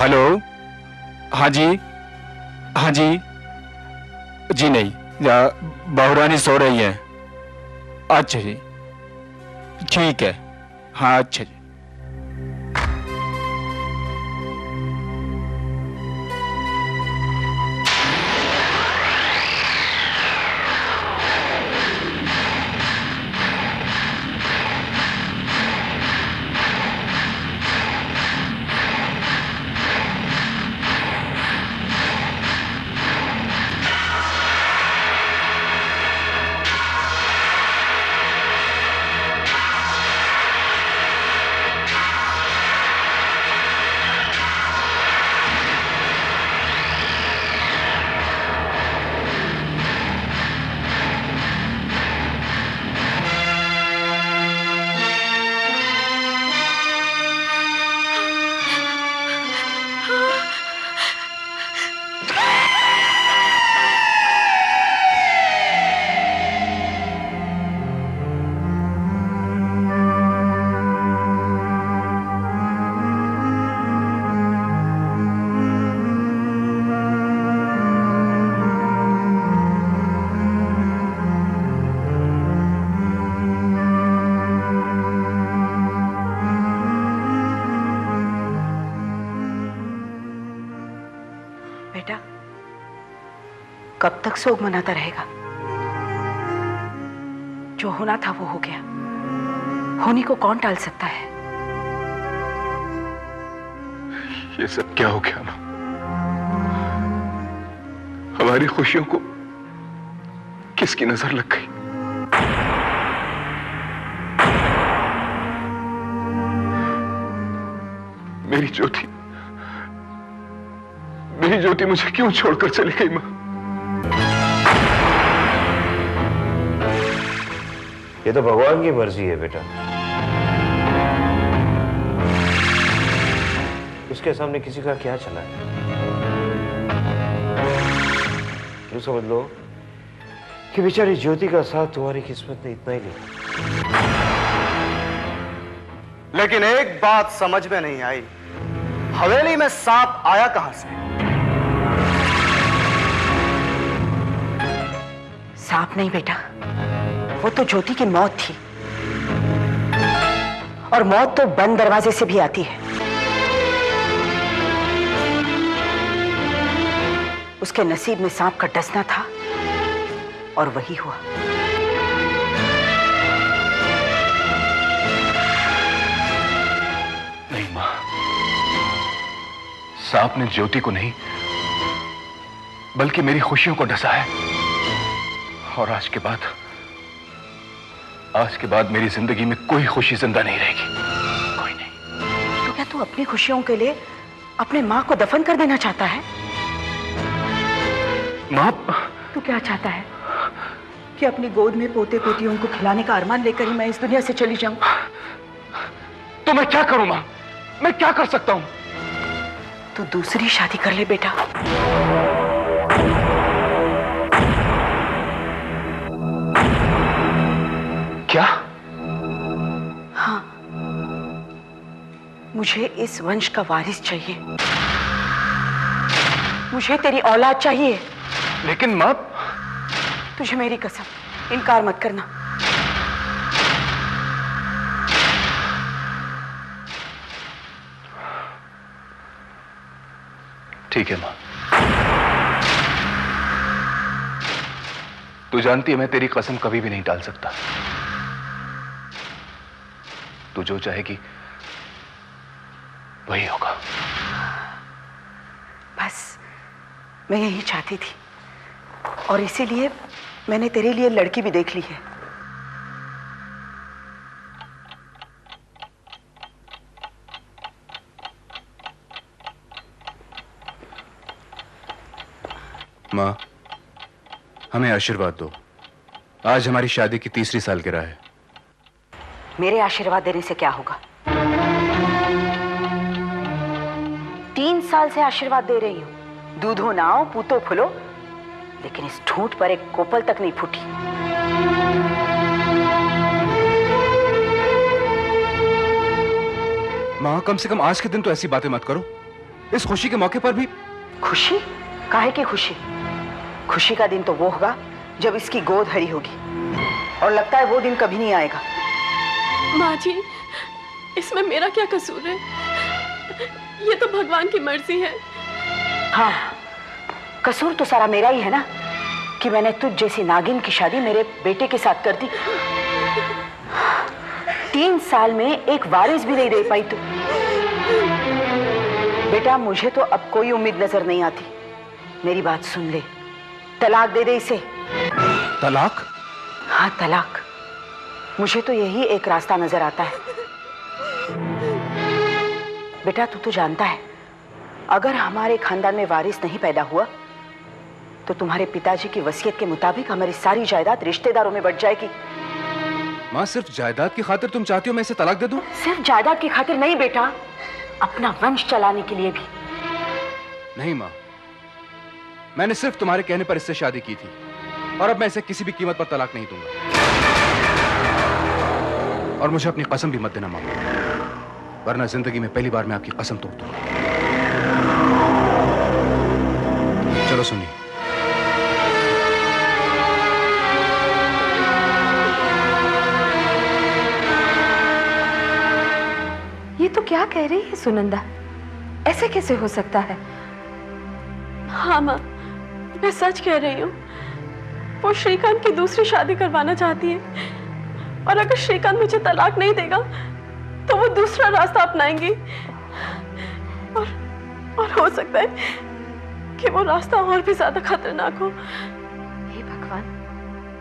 Hello. हाँ जी, हाँ जी। जी नहीं, बहुरानी सो रही है। अच्छा जी, ठीक है। हाँ अच्छा जी। बेटा, कब तक शोक मनाता रहेगा? जो होना था वो हो गया। होने को कौन टाल सकता है? ये सब क्या हो गया मां? हमारी खुशियों को किसकी नजर लग गई? मेरी ज्योति मुझे क्यों छोड़कर चली गई मां? ये तो भगवान की मर्जी है बेटा। उसके सामने किसी का क्या चला है? यूं समझ लो कि बेचारी ज्योति का साथ तुम्हारी किस्मत ने इतना ही लिया। लेकिन एक बात समझ में नहीं आई, हवेली में सांप आया कहां से? सांप नहीं बेटा, वो तो ज्योति की मौत थी। और मौत तो बंद दरवाजे से भी आती है। उसके नसीब में सांप का डसना था और वही हुआ। नहीं मां, सांप ने ज्योति को नहीं बल्कि मेरी खुशियों को डसा है। और आज के बाद मेरी जिंदगी में कोई खुशी जिंदा नहीं रहेगी, कोई नहीं। तो क्या तू अपनी खुशियों के लिए अपने माँ को दफन कर देना चाहता है? मां, तू क्या चाहता है कि अपनी गोद में पोते पोतियों को खिलाने का अरमान लेकर ही मैं इस दुनिया से चली जाऊं? तो मैं क्या करूं मां? मैं क्या कर सकता हूं? तू दूसरी शादी कर ले बेटा। क्या? हाँ, मुझे इस वंश का वारिस चाहिए। मुझे तेरी औलाद चाहिए। लेकिन मां, तुझे मेरी कसम, इनकार मत करना। ठीक है मां। तू जानती है मैं तेरी कसम कभी भी नहीं टाल सकता। तू जो चाहेगी वही होगा। बस मैं यही चाहती थी और इसीलिए मैंने तेरे लिए लड़की भी देख ली है। माँ, हमें आशीर्वाद दो। आज हमारी शादी की 3री सालगिरह है। मेरे आशीर्वाद देने से क्या होगा? 3 साल से आशीर्वाद दे रही हूं। दूधो नाओ पूतो फुलो, लेकिन इस ठूंठ पर एक कोपल तक नहीं फूटी। माँ, कम से कम आज के दिन तो ऐसी बातें मत करो। इस खुशी के मौके पर भी। खुशी? काहे की खुशी? खुशी का दिन तो वो होगा जब इसकी गोद हरी होगी, और लगता है वो दिन कभी नहीं आएगा। माँ जी, इसमें मेरा क्या कसूर है? ये तो भगवान की मर्जी है। हाँ, कसूर तो सारा मेरा ही है ना, कि मैंने तुझ जैसी नागिन की शादी मेरे बेटे के साथ कर दी। 3 साल में एक वारिस भी नहीं दे पाई तू। बेटा, मुझे तो अब कोई उम्मीद नजर नहीं आती। मेरी बात सुन ले, तलाक दे दे इसे। तलाक? हाँ, तलाक। मुझे तो यही एक रास्ता नजर आता है। बेटा, तू तो जानता है, अगर हमारे खानदान में वारिस नहीं पैदा हुआ तो तुम्हारे पिताजी की वसीयत के मुताबिक हमारी सारी जायदाद रिश्तेदारों में बंट जाएगी। माँ, सिर्फ जायदाद की खातिर तुम चाहती हो मैं इसे तलाक दे दूं? सिर्फ जायदाद की खातिर नहीं बेटा, अपना वंश चलाने के लिए भी। नहीं माँ, मैंने सिर्फ तुम्हारे कहने पर इससे शादी की थी, और अब मैं इसे किसी भी कीमत पर तलाक नहीं दूंगा। और मुझे अपनी कसम भी मत देना माँ, वरना जिंदगी में पहली बार मैं आपकी कसम तोड़ दूंगा। चलो सुनिए, ये तो क्या कह रही है सुनंदा? ऐसे कैसे हो सकता है? हाँ माँ, मैं सच कह रही हूँ। वो श्रीकांत की दूसरी शादी करवाना चाहती है, और अगर श्रीकांत मुझे तलाक नहीं देगा तो वो दूसरा रास्ता अपनाएंगी, और हो सकता है कि वो रास्ता और भी ज्यादा खतरनाक हो। हे भगवान,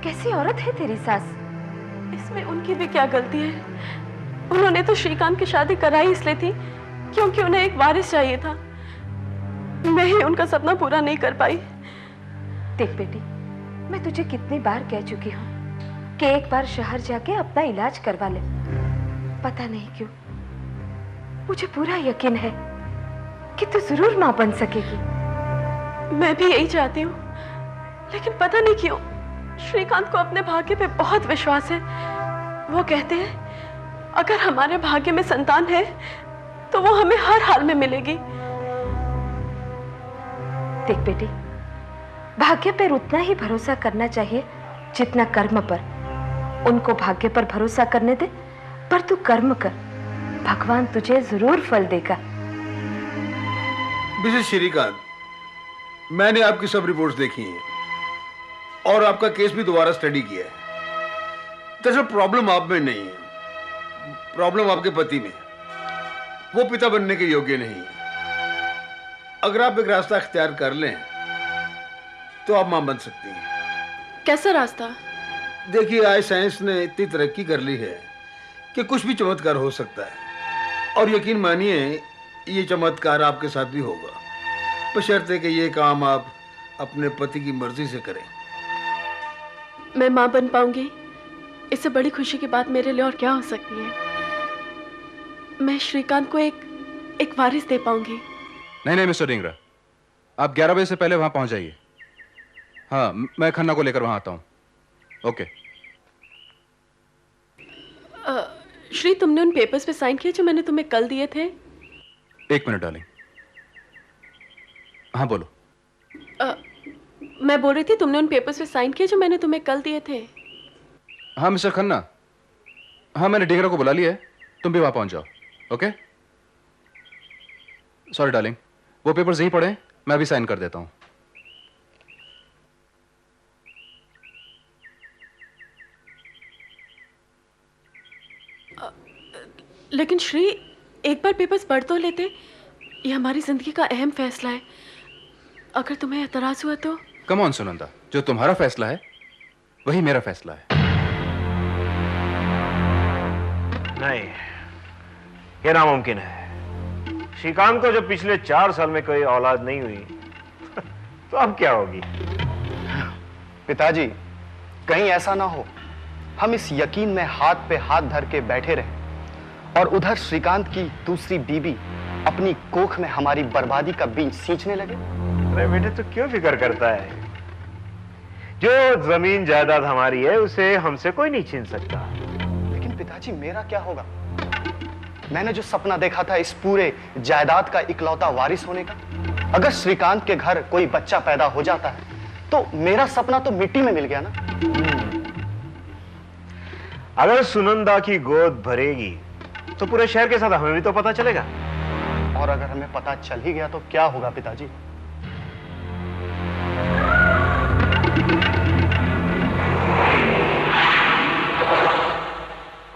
कैसी औरत है तेरी सास? इसमें उनकी भी क्या गलती है? उन्होंने तो श्रीकांत की शादी कराई इसलिए थी क्योंकि उन्हें एक वारिस चाहिए था। मैं ही उनका सपना पूरा नहीं कर पाई। देख बेटी, मैं तुझे कितनी बार कह चुकी हूँ कि एक बार शहर जाके अपना इलाज करवा ले। पता नहीं क्यों मुझे पूरा यकीन है कि तू जरूर मां बन सकेगी। मैं भी यही चाहती हूँ, लेकिन पता नहीं क्यों श्रीकांत को अपने भाग्य पे बहुत विश्वास है। वो कहते हैं अगर हमारे भाग्य में संतान है तो वो हमें हर हाल में मिलेगी। देख बेटी, भाग्य पर उतना ही भरोसा करना चाहिए जितना कर्म पर। उनको भाग्य पर भरोसा करने दे, पर तू कर्म कर, भगवान तुझे जरूर फल देगा। मिसेस श्रीकांत, मैंने आपकी सब रिपोर्ट्स देखी हैं और आपका केस भी दोबारा स्टडी किया है। दरअसल प्रॉब्लम आप में नहीं है, प्रॉब्लम आपके पति में। वो पिता बनने के योग्य नहीं है। अगर आप एक रास्ता इख्तियार कर लें तो आप मां बन सकती हैं। कैसा रास्ता? देखिए, आज साइंस ने इतनी तरक्की कर ली है कि कुछ भी चमत्कार हो सकता है, और यकीन मानिए ये चमत्कार आपके साथ भी होगा, बशर्ते कि ये काम आप अपने पति की मर्जी से करें। मैं मां बन पाऊंगी, इससे बड़ी खुशी की बात मेरे लिए और क्या हो सकती है? मैं श्रीकांत को एक वारिस दे पाऊंगी। नहीं मिस्टर डिंगरा, आप 11 बजे से पहले वहां पहुंच जाइए। हाँ, मैं खन्ना को लेकर वहां आता हूं। ओके। श्री, तुमने उन पेपर्स पे साइन किए जो मैंने तुम्हें कल दिए थे? 1 मिनट डार्लिंग। हाँ बोलो। मैं बोल रही थी तुमने उन पेपर्स पे साइन किए जो मैंने तुम्हें कल दिए थे? हाँ मिस्टर खन्ना, हाँ मैंने डिंगरा को बुला लिया है, तुम भी वहां पहुंच जाओ। ओके। सॉरी डार्लिंग, वो पेपर्स यहीं पड़े, मैं अभी साइन कर देता हूं। लेकिन श्री, एक बार पेपर्स पढ़ तो लेते। ये हमारी जिंदगी का अहम फैसला है। अगर तुम्हें एतराज हुआ तो? कम ऑन सुनंदा, जो तुम्हारा फैसला है वही मेरा फैसला है। नहीं, ये नामुमकिन है। श्रीकांत को जब पिछले 4 साल में कोई औलाद नहीं हुई तो अब क्या होगी? पिताजी, कहीं ऐसा ना हो हम इस यकीन में हाथ पे हाथ धर के बैठे रहे और उधर श्रीकांत की दूसरी बीबी अपनी कोख में हमारी बर्बादी का बीज सींचने लगे। अरे बेटे, तो क्यों फिक्र करता है? जो जमीन जायदाद हमारी है उसे हमसे कोई नहीं छीन सकता। लेकिन पिताजी, मेरा क्या होगा? मैंने जो सपना देखा था इस पूरे जायदाद का इकलौता वारिस होने का, अगर श्रीकांत के घर कोई बच्चा पैदा हो जाता है तो मेरा सपना तो मिट्टी में मिल गया ना। अगर सुनंदा की गोद भरेगी तो पूरे शहर के साथ हमें भी तो पता चलेगा। और अगर हमें पता चल ही गया तो क्या होगा पिताजी?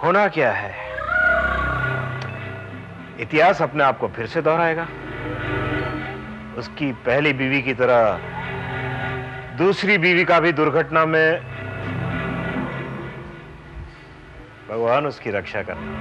होना क्या है, इतिहास अपने आप को फिर से दोहराएगा। उसकी पहली बीवी की तरह दूसरी बीवी का भी दुर्घटना में भगवान उसकी रक्षा करना।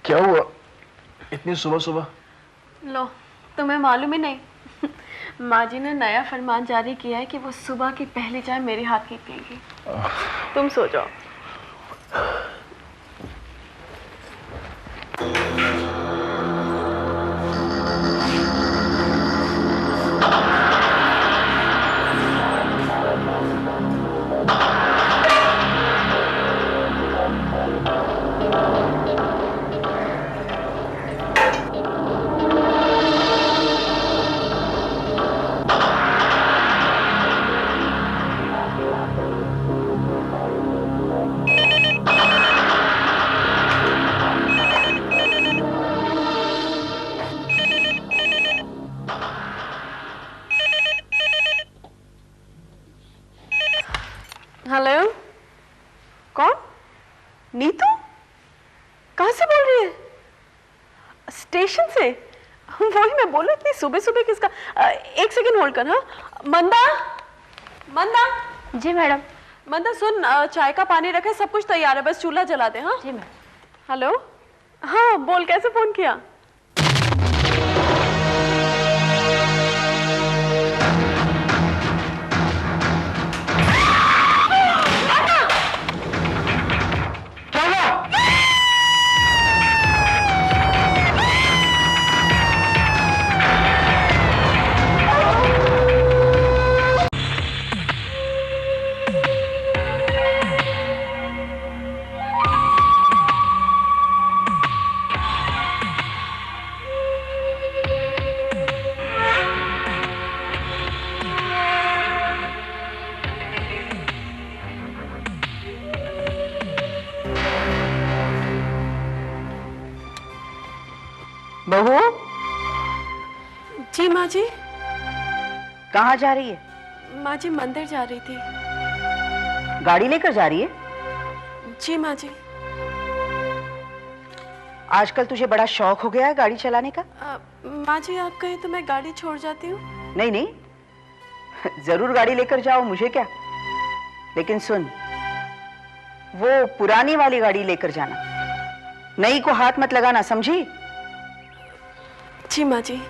क्या हुआ इतनी सुबह सुबह? लो, तुम्हें मालूम ही नहीं माँ जी ने नया फरमान जारी किया है कि वो सुबह की पहली चाय मेरे हाथ की पिएंगी। तुम सो जाओ। हेलो, कौन? नीतू? कहाँ से बोल रही है? स्टेशन से? वही मैं बोलूं, इतनी सुबह सुबह किसका? एक सेकंड होल्ड कर। हाँ, मंदा, मंदा। जी मैडम। मंदा सुन, चाय का पानी रखे, सब कुछ तैयार है, बस चूल्हा जला दे। हाँ जी मैडम। हेलो, हाँ बोल, कैसे फोन किया? बहू, जी माँ जी। कहाँ जा रही है? माँ जी मंदिर जा रही थी। गाड़ी लेकर जा रही है? जी माँ जी। आजकल तुझे बड़ा शौक हो गया है गाड़ी चलाने का? माँ जी, आप कहें तो मैं गाड़ी छोड़ जाती हूँ। नहीं नहीं, जरूर गाड़ी लेकर जाओ, मुझे क्या। लेकिन सुन, वो पुरानी वाली गाड़ी लेकर जाना, नई को हाथ मत लगाना, समझी? जी माँ जी।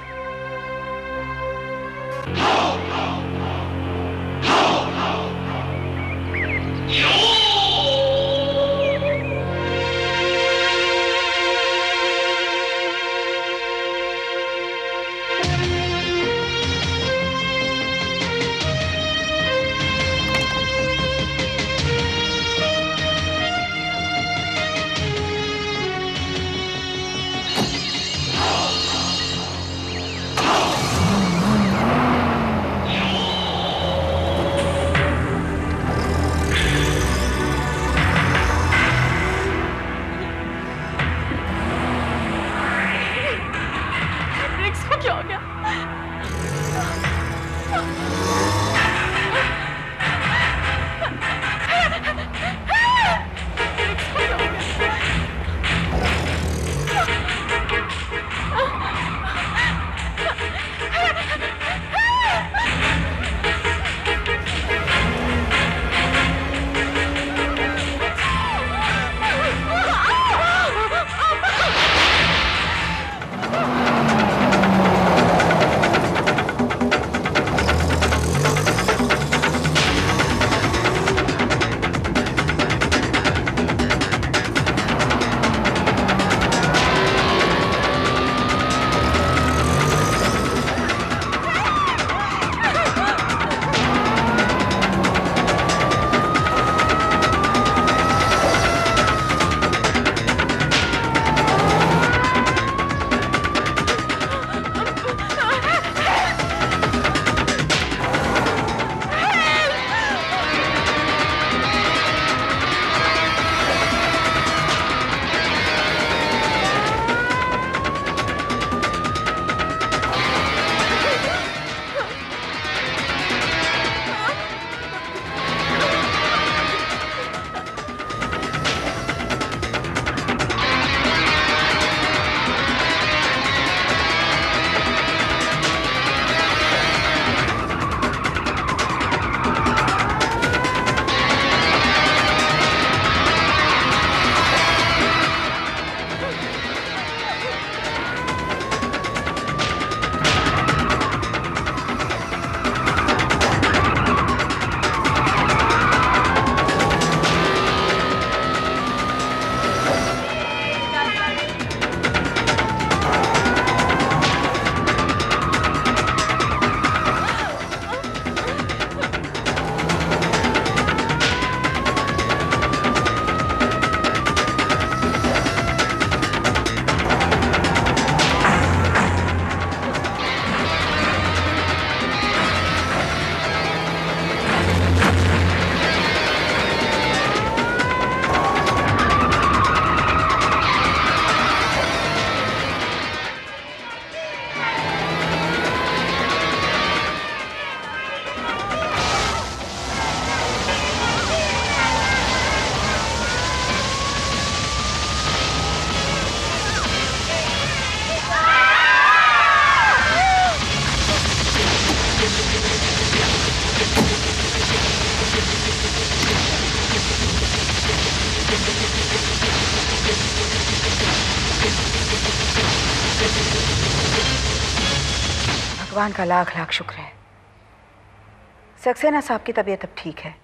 भगवान का लाख लाख शुक्र है, सक्सेना साहब की तबीयत अब ठीक है।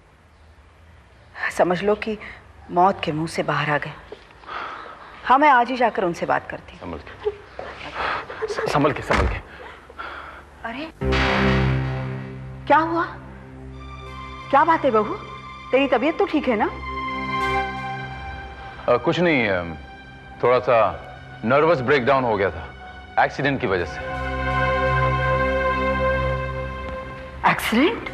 समझ लो कि मौत के मुंह से बाहर आ गए। हाँ, मैं आज ही जाकर उनसे बात करती हूँ। संभल के। अरे क्या हुआ? क्या बात है बहू, तेरी तबीयत तो ठीक है ना? कुछ नहीं, थोड़ा सा नर्वस ब्रेकडाउन हो गया था एक्सीडेंट की वजह से। एक्सीडेंट?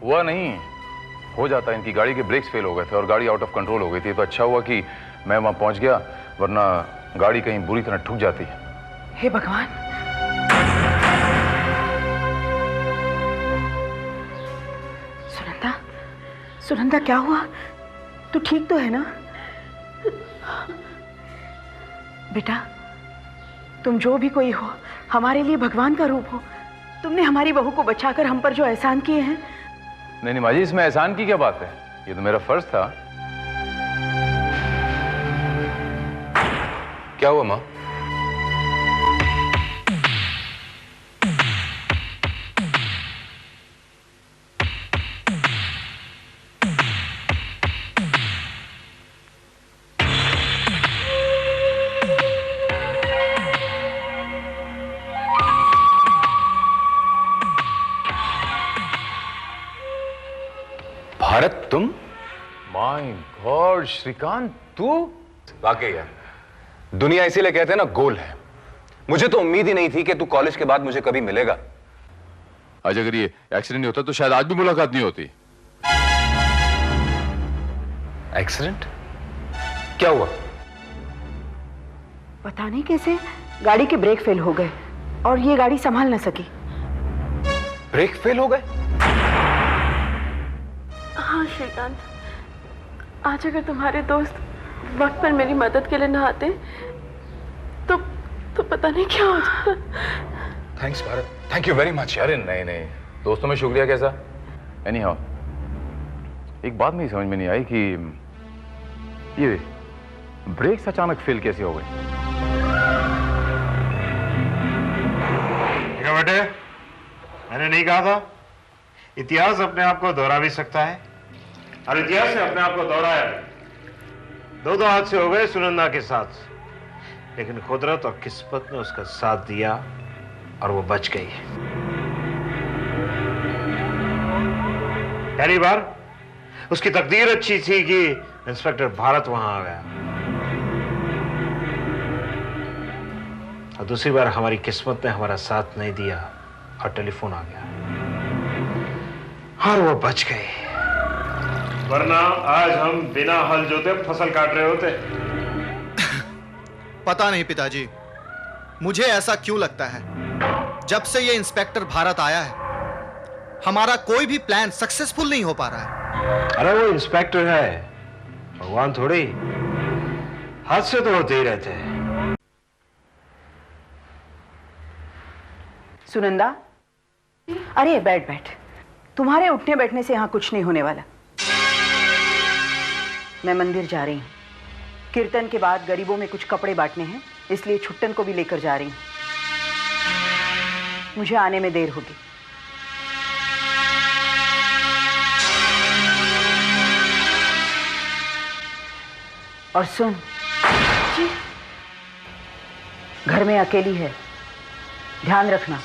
हुआ नहीं, हो जाता है। इनकी गाड़ी के ब्रेक्स फेल हो गए थे और गाड़ी आउट ऑफ कंट्रोल हो गई थी। तो अच्छा हुआ कि मैं वहां पहुंच गया, वरना गाड़ी कहीं बुरी तरह ठुक जाती। हे भगवान। सुनंदा, सुनंदा क्या हुआ? तू ठीक तो है ना? बेटा, तुम जो भी कोई हो, हमारे लिए भगवान का रूप हो। तुमने हमारी बहू को बचाकर हम पर जो एहसान किए हैं। नहीं माँ जी, इसमें एहसान की क्या बात है? ये तो मेरा फर्ज था। क्या हुआ माँ? भारत, तुम? माय गॉड श्रीकांत, तू? वाकई है, दुनिया इसीलिए कहते हैं ना गोल है। मुझे तो उम्मीद ही नहीं थी कि तू कॉलेज के बाद मुझे कभी मिलेगा। आज अगर ये एक्सीडेंट नहीं होता तो शायद आज भी मुलाकात नहीं होती। एक्सीडेंट? क्या हुआ? पता नहीं कैसे गाड़ी के ब्रेक फेल हो गए और ये गाड़ी संभाल ना सकी। ब्रेक फेल हो गए? हाँ श्रीकांत, आज अगर तुम्हारे दोस्त वक्त पर मेरी मदद के लिए ना आते तो पता नहीं क्या हो जाता। Thanks Bharat, thank you very much. अरे नहीं, दोस्तों में शुक्रिया कैसा? एनीहाउ, एक बात नहीं समझ में नहीं आई कि ये ब्रेक्स अचानक फेल कैसे हो गए? देखा बेटे, मैंने नहीं कहा था? इतिहास अपने आप को दोहरा भी सकता है, और इतिहास ने अपने आप को दोहराया। दो हादसे हो गए सुनंदा के साथ, लेकिन कुदरत और किस्मत ने उसका साथ दिया और वो बच गई। पहली बार उसकी तकदीर अच्छी थी कि इंस्पेक्टर भारत वहां आ गया, और दूसरी बार हमारी किस्मत ने हमारा साथ नहीं दिया और टेलीफोन आ गया और वो बच गए, वरना आज हम बिना हल जोते फसल काट रहे होते। पता नहीं पिताजी, मुझे ऐसा क्यों लगता है, जब से ये इंस्पेक्टर भारत आया है हमारा कोई भी प्लान सक्सेसफुल नहीं हो पा रहा है। अरे वो इंस्पेक्टर है, भगवान थोड़ी। हादसे तो होते ही रहते हैं। सुनंदा, अरे बैठ। तुम्हारे उठने बैठने से यहां कुछ नहीं होने वाला। मैं मंदिर जा रही हूं, कीर्तन के बाद गरीबों में कुछ कपड़े बांटने हैं, इसलिए छुट्टन को भी लेकर जा रही हूं। मुझे आने में देर होगी। और सुन जी, घर में अकेली है, ध्यान रखना।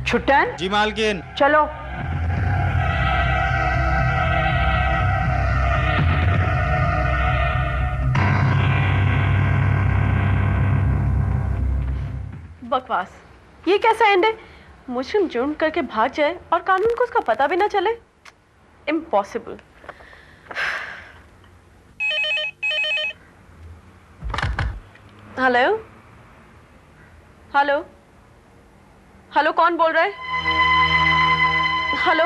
छुट्टन जी मालकिन। चलो। बकवास, ये कैसा एंड है? मुजरिम जुर्म करके भाग जाए और कानून को उसका पता भी ना चले? इम्पॉसिबल। हेलो हेलो हेलो, कौन बोल रहा है? हेलो।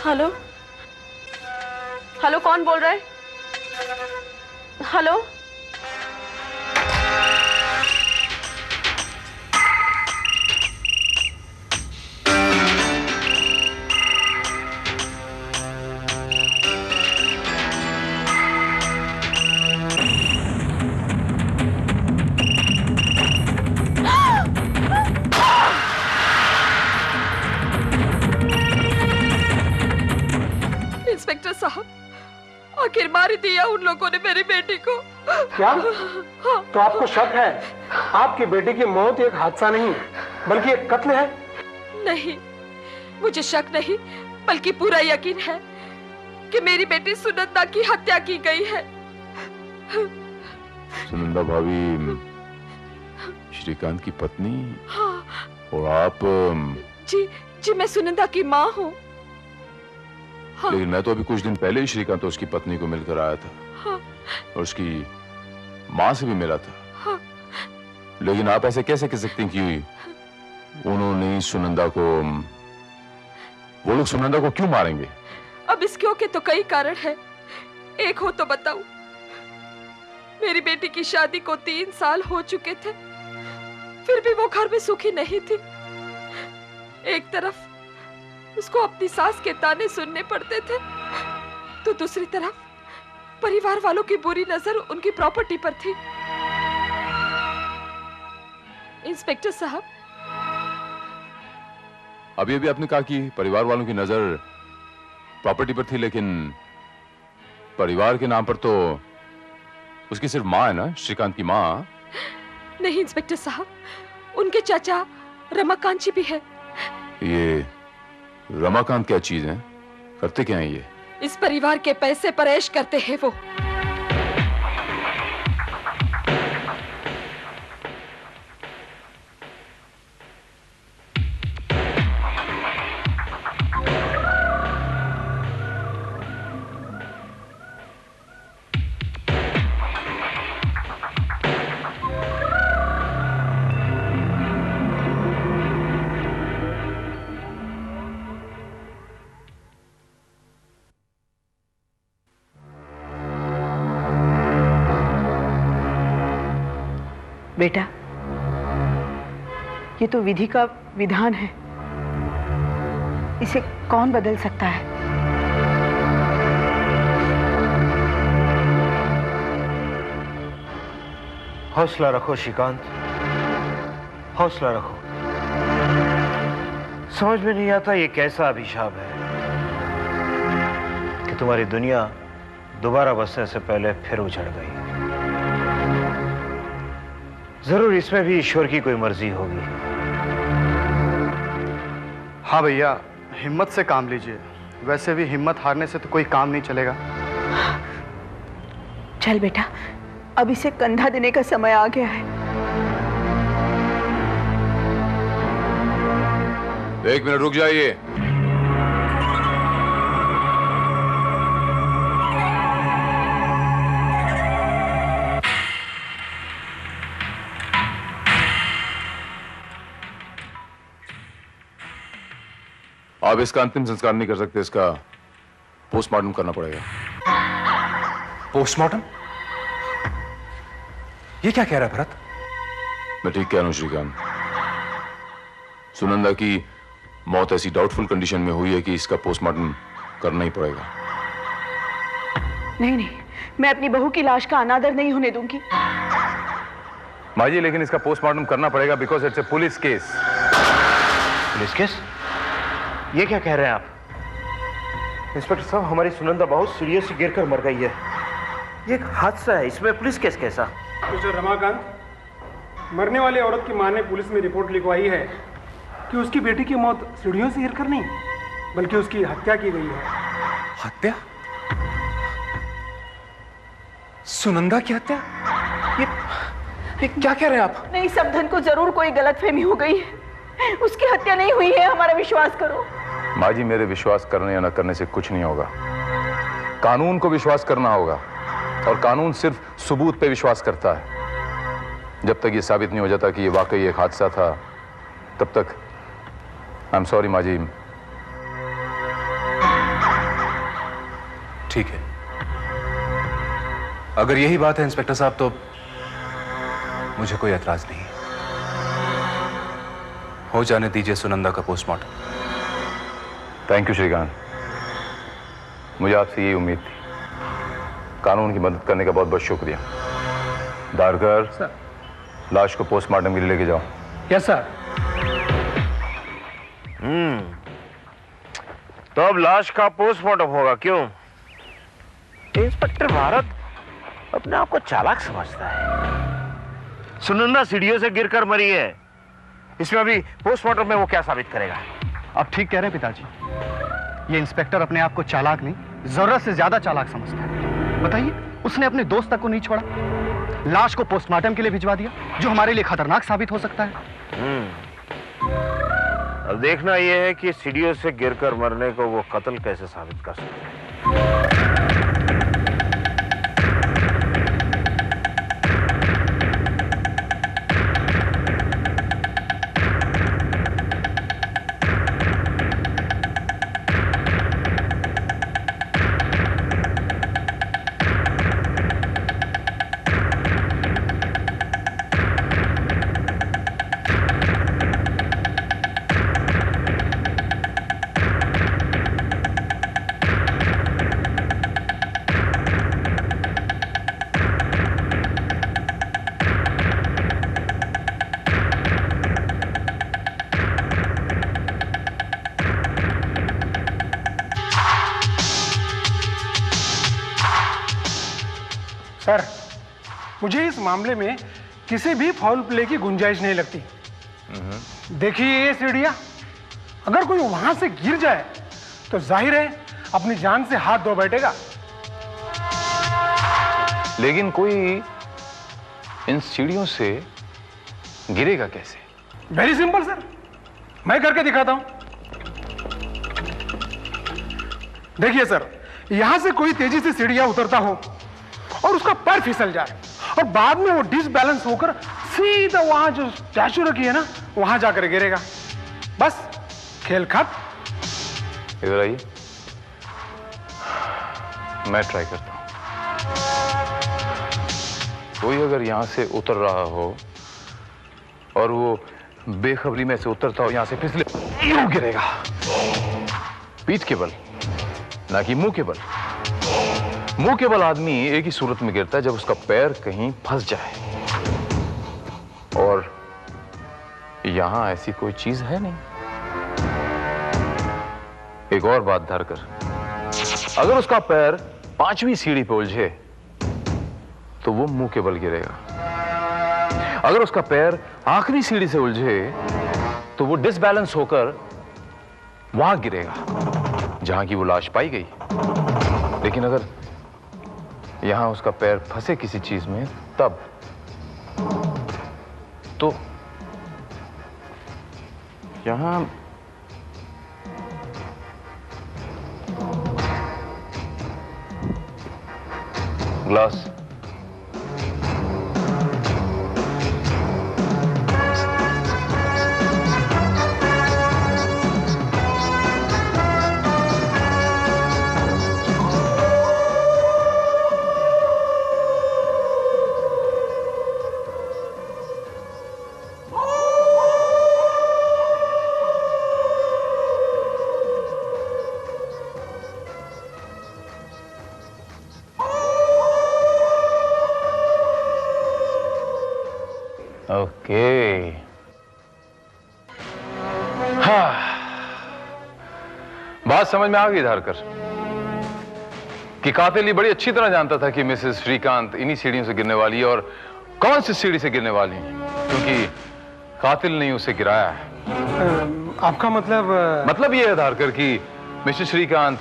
हेलो हेलो, कौन बोल रहा है? हेलो। इंस्पेक्टर साहब, आखिर मार ही दिया उन लोगों ने मेरी बेटी को। क्या? तो आपको शक है आपकी बेटी की मौत एक हादसा नहीं बल्कि एक कत्ल है? नहीं, मुझे शक नहीं बल्कि पूरा यकीन है कि मेरी बेटी सुनंदा की हत्या की गई है। सुनंदा भाभी श्रीकांत की पत्नी? हाँ। और आप? जी जी, मैं सुनंदा की माँ हूँ। हाँ। लेकिन मैं तो अभी कुछ दिन पहले ही श्रीकांत तो उसकी पत्नी को मिलकर आया था। हाँ। और उसकी माँ से भी मिला था। हाँ। लेकिन आप ऐसे कैसे कह सकते हैं कि उन्होंने सुनंदा को, वो लोग सुनंदा को क्यों मारेंगे? अब इस क्यों के तो कई कारण है। एक हो तो बताऊं, मेरी बेटी की शादी को 3 साल हो चुके थे, फिर भी वो घर में सुखी नहीं थी। एक तरफ उसको अपनी सास के ताने सुनने पड़ते थे, तो दूसरी तरफ परिवार वालों की बुरी नजर उनकी प्रॉपर्टी पर थी। इंस्पेक्टर साहब, अभी अभी आपने कहा कि परिवार वालों की नजर प्रॉपर्टी पर थी, लेकिन परिवार के नाम पर तो उसकी सिर्फ माँ है ना, श्रीकांत की माँ। नहीं इंस्पेक्टर साहब, उनके चाचा रमाकांत जी भी है। ये रमाकांत क्या चीज है? करते क्या है ये? इस परिवार के पैसे पर ऐश करते हैं वो। बेटा, ये तो विधि का विधान है, इसे कौन बदल सकता है? हौसला रखो श्रीकांत, हौसला रखो। समझ में नहीं आता ये कैसा अभिशाप है कि तुम्हारी दुनिया दोबारा बसने से पहले फिर उजड़ गई। जरूर इसमें भी ईश्वर की कोई मर्जी होगी। हाँ भैया, हिम्मत से काम लीजिए। वैसे भी हिम्मत हारने से तो कोई काम नहीं चलेगा। चल बेटा, अब इसे कंधा देने का समय आ गया है। 1 मिनट रुक जाइए। आप इसका अंतिम संस्कार नहीं कर सकते, इसका पोस्टमार्टम करना पड़ेगा। पोस्टमार्टम? ये क्या कह रहा है भरत? मैं ठीक कह रहा हूं श्रीकांत। सुनंदा की मौत ऐसी डाउटफुल कंडीशन में हुई है कि इसका पोस्टमार्टम करना ही पड़ेगा। नहीं नहीं, मैं अपनी बहू की लाश का अनादर नहीं होने दूंगी। माँ जी, लेकिन इसका पोस्टमार्टम करना पड़ेगा because it's a police case. Police case? ये क्या कह रहे हैं आप? इंस्पेक्टर साहब, हमारी सुनंदा बहुत सीरियसली गिरकर मर गई है। ये एक हादसा है, इसमें पुलिस केस कैसा? मिस्टर रमाकांत, मरने वाली औरत की मां ने पुलिस में रिपोर्ट लिखवाई है कि उसकी बेटी की मौत सीढ़ियों से गिरकर नहीं बल्कि उसकी हत्या की गई है। हत्या? सुनंदा की हत्या? क्या कह रहे हैं आप? नहीं, समधन को जरूर कोई गलतफहमी हो गई है। उसकी हत्या नहीं हुई है, हमारा विश्वास करो। माँ जी, मेरे विश्वास करने या न करने से कुछ नहीं होगा। कानून को विश्वास करना होगा, और कानून सिर्फ सबूत पे विश्वास करता है। जब तक ये साबित नहीं हो जाता कि ये वाकई एक हादसा था, तब तक आई एम सॉरी माँ जी। ठीक है, अगर यही बात है इंस्पेक्टर साहब, तो मुझे कोई एतराज नहीं। हो जाने दीजिए सुनंदा का पोस्टमार्टम। थैंक यू श्रीकांत, मुझे आपसे यही उम्मीद थी। कानून की मदद करने का बहुत बहुत शुक्रिया। दारकर, सर। लाश को पोस्टमार्टम के लिए लेके जाओ। Yes sir. तो अब लाश का पोस्टमार्टम होगा, क्यों? इंस्पेक्टर भारत अपने आप को चालाक समझता है। सुनंदा सीढ़ियों से गिरकर मरी है, इसमें अभी पोस्टमार्टम में वो क्या साबित करेगा? आप ठीक कह रहे हैं पिताजी। ये इंस्पेक्टर अपने आप को चालाक नहीं, जरूरत से ज्यादा चालाक समझता है। बताइए, उसने अपने दोस्त तक को नहीं छोड़ा, लाश को पोस्टमार्टम के लिए भिजवा दिया, जो हमारे लिए खतरनाक साबित हो सकता है। अब देखना यह है कि सीढ़ियों से गिरकर मरने को वो कत्ल कैसे साबित कर सकते हैं। सर, मुझे इस मामले में किसी भी फाउल प्ले की गुंजाइश नहीं लगती। देखिए ये सीढ़ियां, अगर कोई वहां से गिर जाए तो जाहिर है अपनी जान से हाथ धो बैठेगा। लेकिन कोई इन सीढ़ियों से गिरेगा कैसे? वेरी सिंपल सर, मैं करके दिखाता हूं। देखिए सर, यहां से कोई तेजी से सीढ़ियां उतरता हो और उसका पैर फिसल जाए और बाद में वो डिसबैलेंस होकर सीधा वहां जो स्टैचू रखी है ना, वहां जाकर गिरेगा। बस खेल खत्म। इधर आइए, मैं ट्राई करता हूं। कोई अगर यहां से उतर रहा हो और वो बेखबरी में से उतरता हो, यहां से फिसले, यूं गिरेगा। पीठ के बल, ना कि मुंह के बल। मुंह के बल आदमी एक ही सूरत में गिरता है, जब उसका पैर कहीं फंस जाए, और यहां ऐसी कोई चीज है नहीं। एक और बात धरकर, अगर उसका पैर 5वीं सीढ़ी पे उलझे तो वो मुंह के बल गिरेगा। अगर उसका पैर आखिरी सीढ़ी से उलझे तो वो डिसबैलेंस होकर वहां गिरेगा जहां की वो लाश पाई गई। लेकिन अगर यहां उसका पैर फंसे किसी चीज में, तब तो यहां ग्लास, ओके। हाँ, बात समझ में आ गई धारकर कि कातिल ये बड़ी अच्छी तरह जानता था कि मिसेस श्रीकांत इन्हीं सीढ़ियों से गिरने वाली है, और कौन सी सीढ़ी से गिरने वाली है, क्योंकि कातिल ने उसे गिराया है। आपका मतलब ये है धारकर कि मिसेस श्रीकांत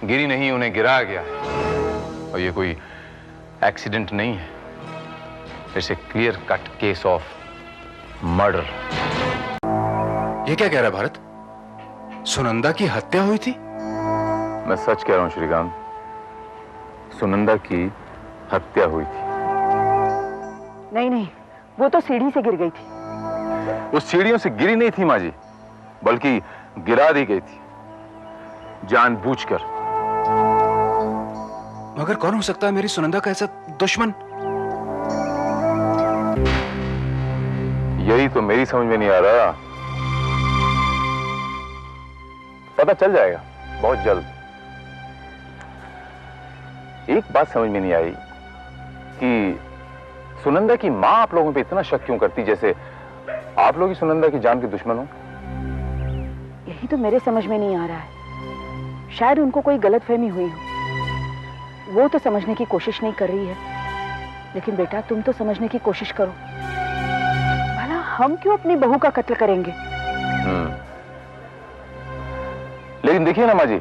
गिरी नहीं, उन्हें गिराया गया है, और ये कोई एक्सीडेंट नहीं है। It's a clear cut case of murder. ये क्या कह रहा है भारत? सुनंदा की हत्या हुई थी? मैं सच कह रहा हूं श्रीकांत, सुनंदा की हत्या हुई थी। नहीं नहीं, वो तो सीढ़ी से गिर गई थी। वो सीढ़ियों से गिरी नहीं थी माँ जी, बल्कि गिरा दी गई थी जानबूझकर। मगर कौन हो सकता है मेरी सुनंदा का ऐसा दुश्मन? यही तो मेरी समझ में नहीं आ रहा। पता चल जाएगा बहुत जल्द। एक बात समझ में नहीं आई कि सुनंदा की मां आप लोगों पे इतना शक क्यों करती, जैसे आप लोग ही सुनंदा की जान के दुश्मन हो। यही तो मेरे समझ में नहीं आ रहा है। शायद उनको कोई गलतफहमी हुई हो। वो तो समझने की कोशिश नहीं कर रही है, लेकिन बेटा तुम तो समझने की कोशिश करो। भला हम क्यों अपनी बहू का कत्ल करेंगे? लेकिन देखिए ना माँ जी,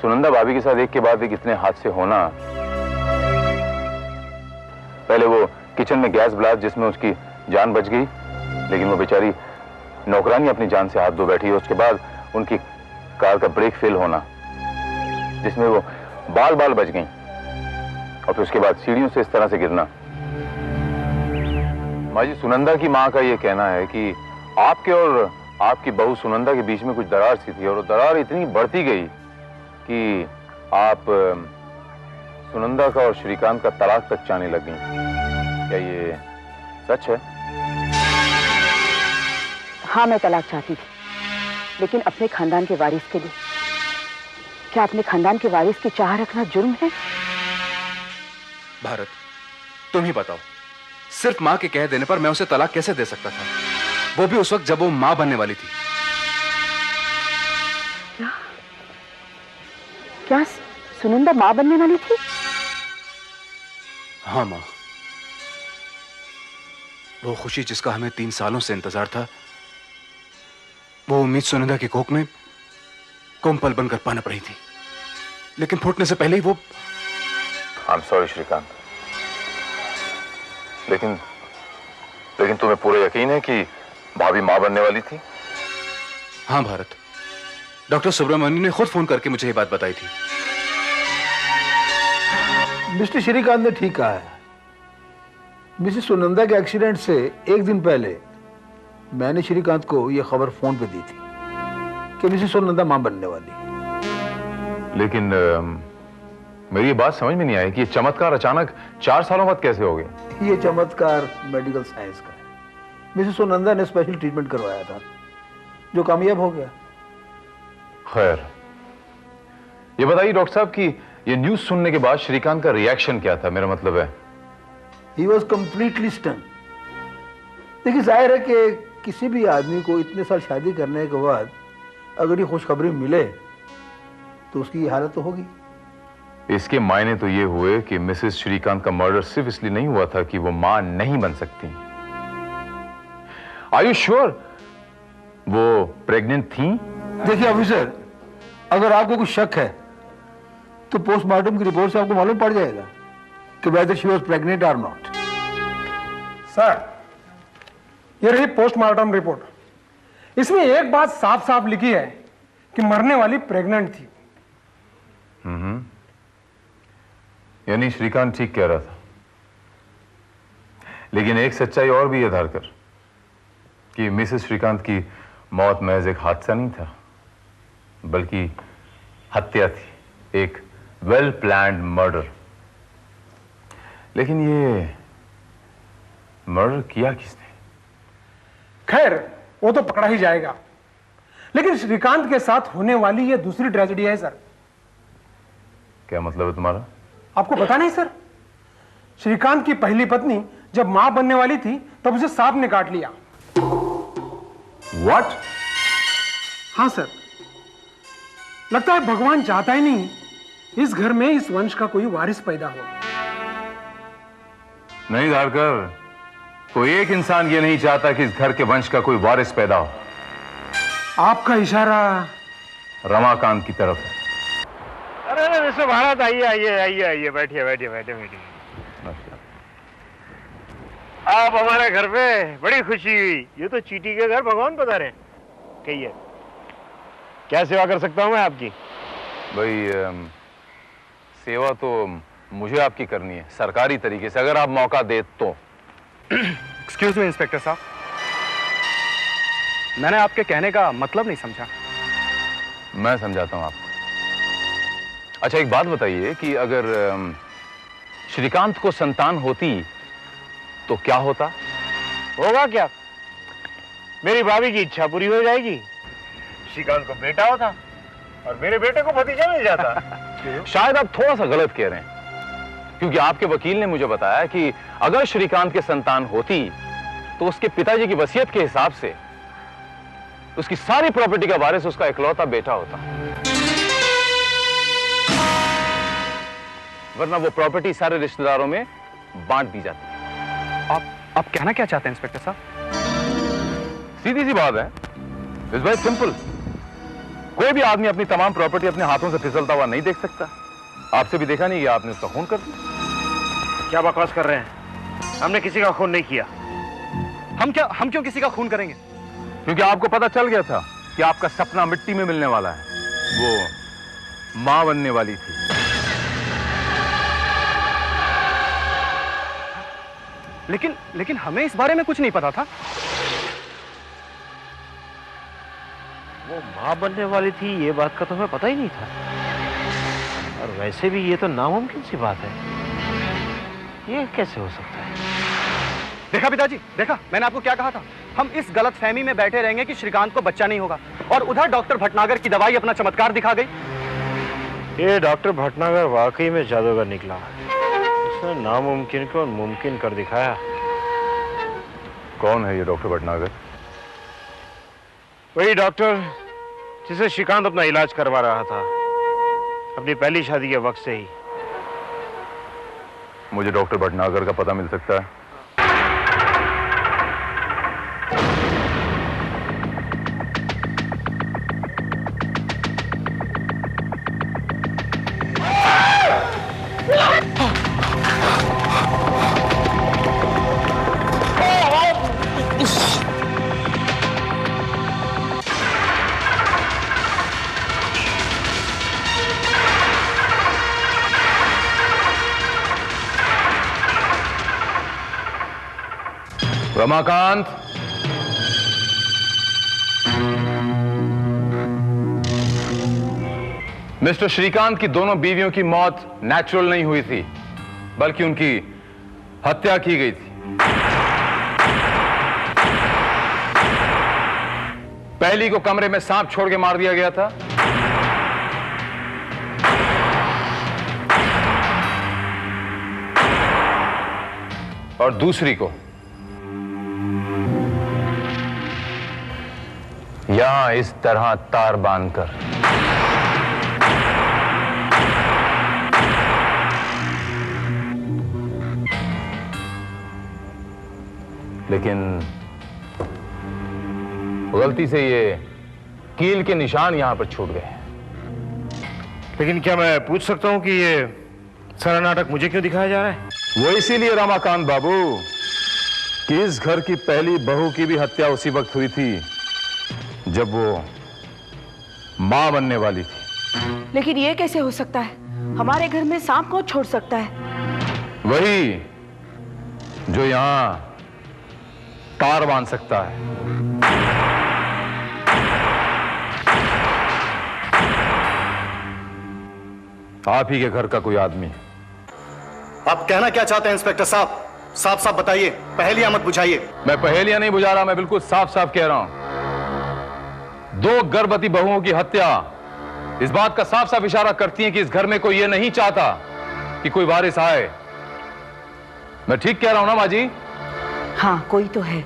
सुनंदा भाभी के साथ एक के बाद एक इतने हादसे होना। पहले वो किचन में गैस ब्लास्ट जिसमें उसकी जान बच गई, लेकिन वो बेचारी नौकरानी अपनी जान से हाथ धो बैठी है। उसके बाद उनकी कार का ब्रेक फेल होना जिसमें वो बाल बाल बच गई, और फिर उसके बाद सीढ़ियों से इस तरह से गिरना। माँ जी, सुनंदा की माँ का ये कहना है कि आपके और आपकी बहू सुनंदा के बीच में कुछ दरार सी थी, और वो दरार इतनी बढ़ती गई कि आप सुनंदा का और श्रीकांत का तलाक तक चाहने लग गई। क्या ये सच है? हाँ, मैं तलाक चाहती थी, लेकिन अपने खानदान के वारिस के लिए। क्या अपने खानदान के वारिस की चाह रखना जुर्म है? भारत, तुम ही बताओ, सिर्फ मां के कह देने पर मैं उसे तलाक कैसे दे सकता था, वो भी उस वक्त जब वो मां बनने वाली थी। क्या सुनंदा मां बनने वाली थी? हाँ मां, वो खुशी जिसका हमें 3 सालों से इंतजार था, वो उम्मीद सुनंदा की कोख में कोमपल बनकर पनप रही थी, लेकिन फूटने से पहले ही वो। आई एम सॉरी श्रीकांत, लेकिन तुम्हें पूरा यकीन है कि भाभी मां बनने वाली थी? हाँ भारत, डॉक्टर सुब्रमण्यम ने खुद फोन करके मुझे ये बात बताई थी। मिस्टर श्रीकांत ने ठीक कहा है। मिसेस सुनंदा के एक्सीडेंट से एक दिन पहले मैंने श्रीकांत को यह खबर फोन पे दी थी कि मिसेस सुनंदा मां बनने वाली। लेकिन मेरी ये बात समझ में नहीं आई कि ये चमत्कार अचानक 4 सालों बाद कैसे हो गया? ये चमत्कार मेडिकल साइंस का है। मिसेस सुनंदा ने स्पेशल ट्रीटमेंट करवाया था जो कामयाब हो गया। खैर, ये बताइए डॉक्टर साहब कि ये न्यूज सुनने के बाद श्रीकांत का रिएक्शन क्या था? मेरा मतलब है ही वॉज कंप्लीटली स्टन। देखिए, जाहिर है कि किसी भी आदमी को इतने साल शादी करने के बाद अगर ये खुशखबरी मिले तो उसकी ये हालत तो होगी। इसके मायने तो ये हुए कि मिसेस श्रीकांत का मर्डर सिर्फ इसलिए नहीं हुआ था कि वो मां नहीं बन सकती। आर यू श्योर वो प्रेग्नेंट थी? देखिए ऑफिसर, अगर आपको कुछ शक है तो पोस्टमार्टम की रिपोर्ट से आपको मालूम पड़ जाएगा कि whether she was pregnant or not। Sir, ये रही पोस्टमार्टम रिपोर्ट। इसमें एक बात साफ साफ लिखी है कि मरने वाली प्रेग्नेंट थी। यानी श्रीकांत ठीक कह रहा था। लेकिन एक सच्चाई और भी है धारकर कि मिसेस श्रीकांत की मौत महज एक हादसा नहीं था, बल्कि हत्या थी, एक वेल प्लान्ड मर्डर। लेकिन ये मर्डर किया किसने? खैर, वो तो पकड़ा ही जाएगा, लेकिन श्रीकांत के साथ होने वाली ये दूसरी ट्रेजेडी है सर। क्या मतलब है तुम्हारा? आपको पता नहीं सर, श्रीकांत की पहली पत्नी जब मां बनने वाली थी तब उसे सांप ने काट लिया। What? हाँ सर, लगता है भगवान चाहता ही नहीं इस घर में इस वंश का कोई वारिस पैदा हो। नहीं धारकर, कोई एक इंसान ये नहीं चाहता कि इस घर के वंश का कोई वारिस पैदा हो। आपका इशारा रमाकांत की तरफ है। अरे मिस्टर भारत, आइए आइए आइए आइए, बैठिए बैठिए बैठिए बैठिए। आप हमारे घर पे, बड़ी खुशी हुई। ये तो चीटी के घर भगवान बता रहे हैं। कहिए, क्या सेवा कर सकता हूँ मैं आपकी? भाई सेवा तो मुझे आपकी करनी है, सरकारी तरीके से, अगर आप मौका दे तो। एक्सक्यूज मी इंस्पेक्टर साहब, मैंने आपके कहने का मतलब नहीं समझा। मैं समझाता हूं आपको। अच्छा एक बात बताइए कि अगर श्रीकांत को संतान होती तो क्या होता? होगा क्या? मेरी भाभी की इच्छा पूरी हो जाएगी, श्रीकांत को बेटा होता और मेरे बेटे को भतीजा मिल जाता। शायद आप थोड़ा सा गलत कह रहे हैं, क्योंकि आपके वकील ने मुझे बताया कि अगर श्रीकांत के संतान होती तो उसके पिताजी की वसीयत के हिसाब से उसकी सारी प्रॉपर्टी का वारिस उसका इकलौता बेटा होता, वरना वो प्रॉपर्टी सारे रिश्तेदारों में बांट दी जाती। आप कहना क्या चाहते हैं इंस्पेक्टर साहब? सीधी सी बात है, इट्स वेरी सिंपल। कोई भी आदमी अपनी तमाम प्रॉपर्टी अपने हाथों से फिसलता हुआ नहीं देख सकता। आपसे भी देखा नहीं कि आपने उसका खून कर दिया। क्या बकवास कर रहे हैं? हमने किसी का खून नहीं किया। हम क्यों किसी का खून करेंगे? क्योंकि आपको पता चल गया था कि आपका सपना मिट्टी में मिलने वाला है, वो मां बनने वाली थी। लेकिन हमें इस बारे में कुछ नहीं पता था। वो मां बनने वाली थी, ये बात का तो हमें पता ही नहीं था। और वैसे भी ये तो नामुमकिन सी बात है, ये कैसे हो सकता है? देखा पिताजी, देखा मैंने आपको क्या कहा था। हम इस गलतफहमी में बैठे रहेंगे कि श्रीकांत को बच्चा नहीं होगा, और उधर डॉक्टर भटनागर की दवाई अपना चमत्कार दिखा गई। ये डॉक्टर भटनागर वाकई में जादूगर निकला। उसने नामुमकिन को मुमकिन कर दिखाया। कौन है ये डॉक्टर भटनागर? वही डॉक्टर जिसे श्रीकांत अपना इलाज करवा रहा था अपनी पहली शादी के वक्त से ही। मुझे डॉक्टर भटनागर का पता मिल सकता है? रमाकांत, मिस्टर श्रीकांत की दोनों बीवियों की मौत नेचुरल नहीं हुई थी, बल्कि उनकी हत्या की गई थी। पहली को कमरे में सांप छोड़ के मार दिया गया था, और दूसरी को यहां इस तरह तार बांधकर लेकिन गलती से ये कील के निशान यहां पर छूट गए। लेकिन क्या मैं पूछ सकता हूं कि ये सारा नाटक मुझे क्यों दिखाया जा रहा है? वो इसीलिए रमाकांत बाबू कि इस घर की पहली बहू की भी हत्या उसी वक्त हुई थी जब वो मां बनने वाली थी। लेकिन ये कैसे हो सकता है? हमारे घर में सांप कौन छोड़ सकता है? वही जो यहां तार बांध सकता है। आप ही के घर का कोई आदमी। आप कहना क्या चाहते हैं इंस्पेक्टर साहब? साफ साफ बताइए, पहेलियां मत बुझाइए। मैं पहेलियां नहीं बुझा रहा, मैं बिल्कुल साफ साफ कह रहा हूं। दो गर्भवती बहुओं की हत्या इस बात का साफ साफ इशारा करती है कि इस घर में कोई ये नहीं चाहता कि कोई वारिस आए। मैं ठीक कह रहा हूं ना माँ जी? हाँ, कोई तो है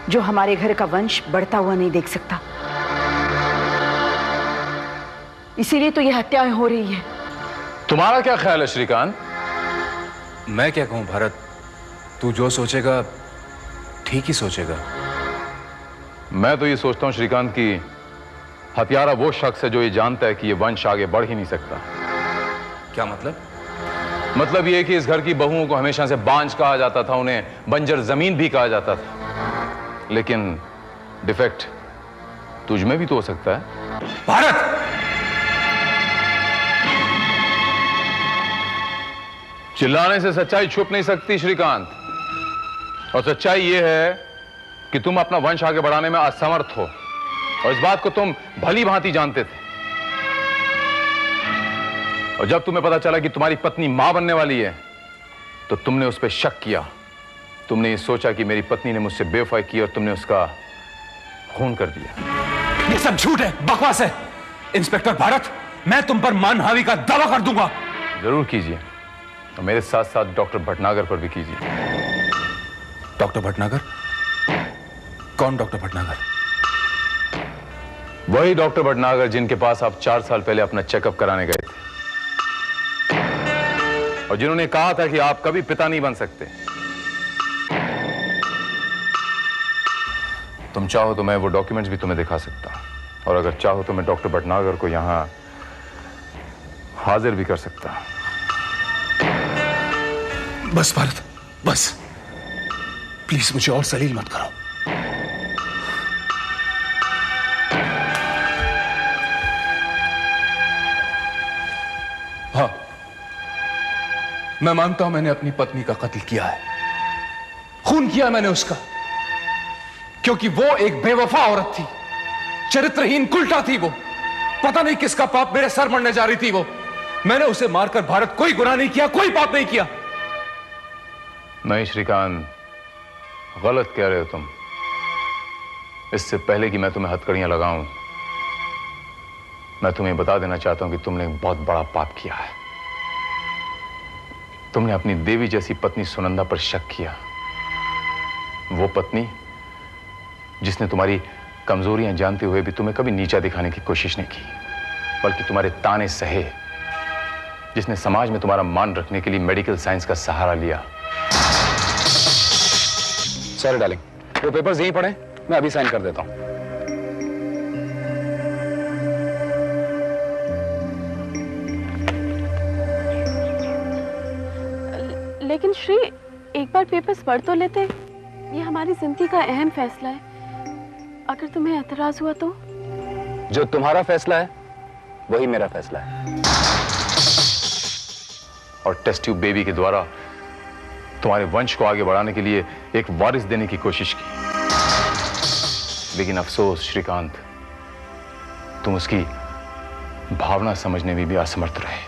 जो हमारे घर का वंश बढ़ता हुआ नहीं देख सकता, इसीलिए तो ये हत्याएं हो रही है। तुम्हारा क्या ख्याल है श्रीकांत? मैं क्या कहूं भारत, तू जो सोचेगा ठीक ही सोचेगा। मैं तो ये सोचता हूं श्रीकांत की हत्यारा वो शख्स है जो ये जानता है कि ये वंश आगे बढ़ ही नहीं सकता। क्या मतलब? मतलब यह कि इस घर की बहुओं को हमेशा से बांझ कहा जाता था, उन्हें बंजर जमीन भी कहा जाता था। लेकिन डिफेक्ट तुझ में भी तो हो सकता है। भारत, चिल्लाने से सच्चाई छुप नहीं सकती श्रीकांत, और सच्चाई यह है कि तुम अपना वंश आगे बढ़ाने में असमर्थ हो, और इस बात को तुम भली भांति जानते थे। और जब तुम्हें पता चला कि तुम्हारी पत्नी मां बनने वाली है, तो तुमने उस पर शक किया। तुमने ये सोचा कि मेरी पत्नी ने मुझसे बेवफाई की और तुमने उसका खून कर दिया। ये सब झूठ है, बकवास है। इंस्पेक्टर भारत, मैं तुम पर मानहानि का दावा कर दूंगा। जरूर कीजिए, और मेरे साथ साथ डॉक्टर भटनागर पर भी कीजिए। डॉक्टर भटनागर? कौन डॉक्टर भटनागर? वही डॉक्टर भटनागर जिनके पास आप 4 साल पहले अपना चेकअप कराने गए थे, और जिन्होंने कहा था कि आप कभी पिता नहीं बन सकते। तुम चाहो तो मैं वो डॉक्यूमेंट्स भी तुम्हें दिखा सकता, और अगर चाहो तो मैं डॉक्टर भटनागर को यहां हाजिर भी कर सकता। बस भारत, बस, प्लीज मुझे और सलील मत करो। हाँ, मैं मानता हूं मैंने अपनी पत्नी का कत्ल किया है, खून किया मैंने उसका, क्योंकि वो एक बेवफा औरत थी, चरित्रहीन कुल्टा थी। वो पता नहीं किसका पाप मेरे सर मरने जा रही थी। वो मैंने उसे मारकर भारत कोई गुनाह नहीं किया, कोई पाप नहीं किया। नहीं श्रीकांत, गलत कह रहे हो तुम। इससे पहले कि मैं तुम्हें हथकड़ियां लगाऊं, मैं तुम्हें बता देना चाहता हूं कि तुमने एक बहुत बड़ा पाप किया है। तुमने अपनी देवी जैसी पत्नी सुनंदा पर शक किया। वो पत्नी जिसने तुम्हारी कमजोरियां जानते हुए भी तुम्हें कभी नीचा दिखाने की कोशिश नहीं की, बल्कि तुम्हारे ताने सहे, जिसने समाज में तुम्हारा मान रखने के लिए मेडिकल साइंस का सहारा लिया। सॉरी डार्लिंग, वो पेपर्स यहीं पड़े, मैं अभी साइन कर देता हूं। लेकिन श्री, एक बार पेपर्स पढ़ तो लेते। ये हमारी जिंदगी का अहम फैसला है। अगर तुम्हें एतराज हुआ तो? जो तुम्हारा फैसला है वही मेरा फैसला है। और टेस्ट ट्यूब बेबी के द्वारा तुम्हारे वंश को आगे बढ़ाने के लिए एक वारिस देने की कोशिश की, लेकिन अफसोस श्रीकांत, तुम उसकी भावना समझने में भी असमर्थ रहे।